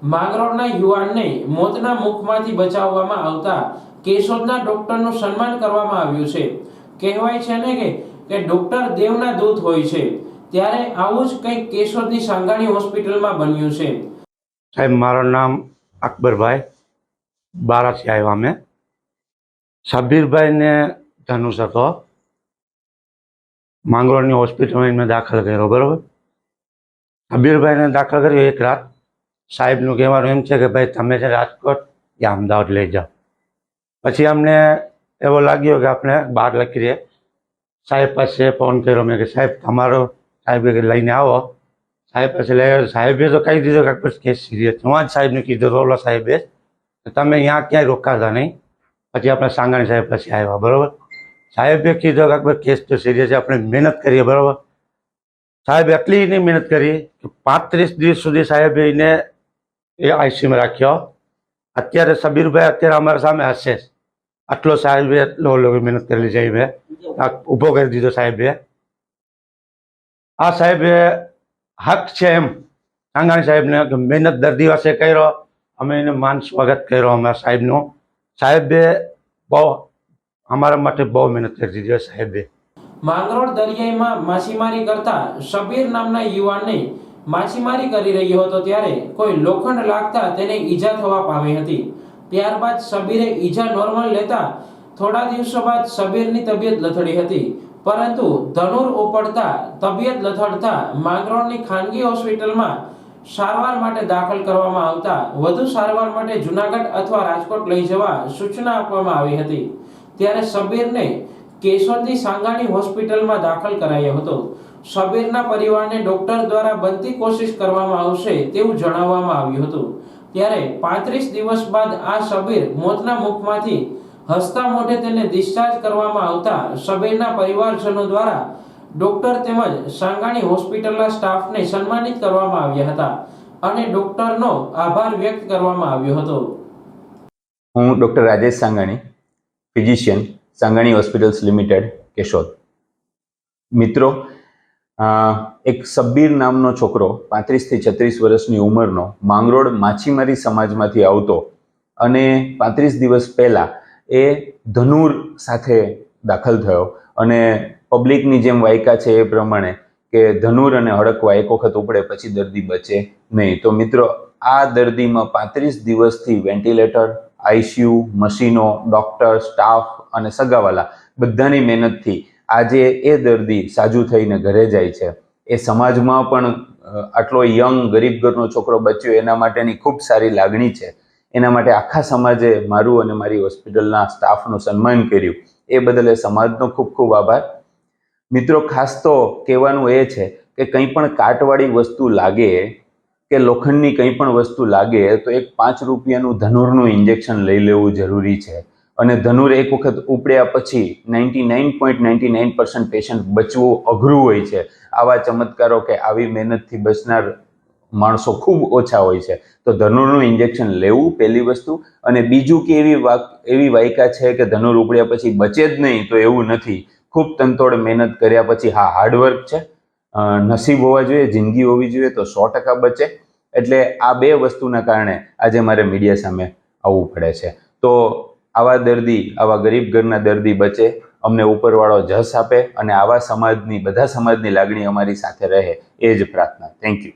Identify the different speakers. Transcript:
Speaker 1: માંગરોળના યુવાનને મોતના મુખમાંથી બચાવવામાં આવતા કેશોદના ડોક્ટરનું સન્માન કરવામાં આવ્યું છે। કહેવાય છે ને કે ડોક્ટર દેવના દૂત હોય છે, ત્યારે આવું જ કંઈક કેશોદની સાંગાણી હોસ્પિટલમાં બન્યું છે।
Speaker 2: સાહેબ, મારું નામ અકબરભાઈ, બારાથી આવ્યા અમે। શબીરભાઈને ધનુષ હતો, માંગરોળની હોસ્પિટલમાં મેં દાખલ કર્યો, બરાબર। શબીરભાઈને દાખલ કર્યો એક રાત। સાહેબનું કહેવાનું એમ છે કે ભાઈ તમે છે રાજકોટ યા અમદાવાદ લઈ જાઓ। પછી અમને એવો લાગ્યો કે આપણે બહાર લખી દઈએ। સાહેબ પાસે ફોન કર્યો મેં કે સાહેબ તમારો સાહેબે લઈને આવો। સાહેબ પાસે લઈ આવ્યો। સાહેબે તો કહી દીધો કે બસ કેસ સિરિયસ। હું જ સાહેબને કીધું ઓલા સાહેબે તમે અહીંયા ક્યાંય રોકાતા નહીં। પછી આપણે સાંગાણી સાહેબ પાસે આવ્યા, બરાબર। સાહેબે કીધું કે અકબર કેસ તો સિરિયસ છે, આપણે મહેનત કરીએ, બરાબર। સાહેબે એટલી નહીં મહેનત કરી કે 35 દિવસ સુધી સાહેબે એને આઈસીયુમાં રાખ્યો। અત્યારે શબીરભાઈ અત્યારે અમારા સામે હશે, આટલો સાહેબે એટલો મહેનત કરેલી સાહેબે, ઊભો કરી દીધો સાહેબે। આ સાહેબે હક છે એમ સાંગાણી સાહેબને કે મહેનત દર્દી પાસે કર્યો, અમે એને માન સ્વાગત કર્યો અમારા સાહેબનું। સાહેબે બહુ અમારા માટે બહુ મહેનત કરી દીધી સાહેબે।
Speaker 1: માંગરોળ દરિયામાં માછીમારી કરતા શબીર નામના યુવાનને માછીમારી કરી રહ્યો હતો ત્યારે કોઈ લોખંડ લાગતા તેને ઈજા થવા પામી હતી। ત્યારબાદ શબીરે ઈજા નોર્મલ લેતા થોડા દિવસો બાદ શબીરની તબિયત લથડી હતી, પરંતુ ધનુર ઉપડતા તબિયત લથડતા માંગરોળની ખાનગી હોસ્પિટલમાં સારવાર માટે દાખલ કરવામાં આવતા વધુ સારવાર માટે જૂનાગઢ અથવા રાજકોટ લઈ જવા સૂચના આપવામાં આવી હતી। ત્યારે શબીરને કેશોદની સાંગાણી હોસ્પિટલમાં દાખલ કરાયો હતો। શબીરના પરિવારને ડોક્ટર દ્વારા બનતી કોશિશ કરવામાં આવશે તેવું જણાવવામાં આવ્યું હતું। ત્યારે 35 દિવસ બાદ આ શબીર મોતના મુખમાંથી હસતા મોઢે તેને ડિસ્ચાર્જ કરવામાં આવતા શબીરના પરિવારજનો દ્વારા ડોક્ટર તેમજ સાંગાણી હોસ્પિટલના સ્ટાફને સન્માનિત કરવામાં આવ્યા હતા અને ડોક્ટરનો આભાર વ્યક્ત કરવામાં આવ્યો હતો।
Speaker 3: હું doctor Rajesh Sangani, physician, Sangani hospitals limited, Keshod. મિત્રો, એક શબ્બીર નામનો છોકરો 35 થી 36 વર્ષની ઉંમરનો માંગરોળ માછીમારી સમાજમાંથી આવતો અને 35 દિવસ પહેલા એ ધનુર સાથે દાખલ થયો અને પબ્લિકની જેમ વાયકા છે એ પ્રમાણે કે ધનુર અને હડકવા એક વખત ઉપડે પછી દર્દી બચે નહીં। તો મિત્રો, આ દર્દીમાં 35 દિવસથી વેન્ટિલેટર, આઈસીયુ, મશીનો, ડોક્ટર, સ્ટાફ અને સગાવાલા બધાની મહેનતથી આજે એ દર્દી સાજુ થઈને ઘરે જાય છે। એ સમાજમાં પણ આટલો યંગ ગરીબ ઘરનો છોકરો બચ્યો એના માટેની ખૂબ સારી લાગણી છે। એના માટે આખા સમાજે મારું અને મારી હોસ્પિટલના સ્ટાફનું સન્માન કર્યું, એ બદલ એ સમાજનો ખૂબ ખૂબ આભાર। મિત્રો, ખાસ તો કહેવાનું એ છે કે કંઈ પણ કાટવાળી વસ્તુ લાગે કે લોખંડની કંઈ પણ વસ્તુ લાગે તો એક 5 રૂપિયાનું ધનુરનું ઇન્જેક્શન લઈ લેવું જરૂરી છે। અને ધનુર એક વખત ઉપડ્યા પછી 99.99% પેશન્ટ બચવું અઘરું હોય છે। આવા ચમત્કારો કે આવી મહેનતથી બચનાર માણસો ખૂબ ઓછા હોય છે। તો ધનુરનું ઇન્જેક્શન લેવું પહેલી વસ્તુ, અને બીજું કે એવી વાયકા છે કે ધનુર ઉપડ્યા પછી બચે જ નહીં, તો એવું નથી। ખૂબ તનતોડ મહેનત કર્યા પછી, હા, હાર્ડવર્ક છે, નસીબ હોવા જોઈએ, જિંદગી હોવી જોઈએ તો 100% બચે। એટલે આ બે વસ્તુના કારણે આજે મારે મીડિયા સામે આવવું પડે છે। તો આવા દર્દી, આવા ગરીબ ઘરના દર્દી બચે, અમને ઉપરવાળો જસ આપે અને આવા સમાજની, બધા સમાજની લાગણી અમારી સાથે રહે, એ જ પ્રાર્થના। Thank you.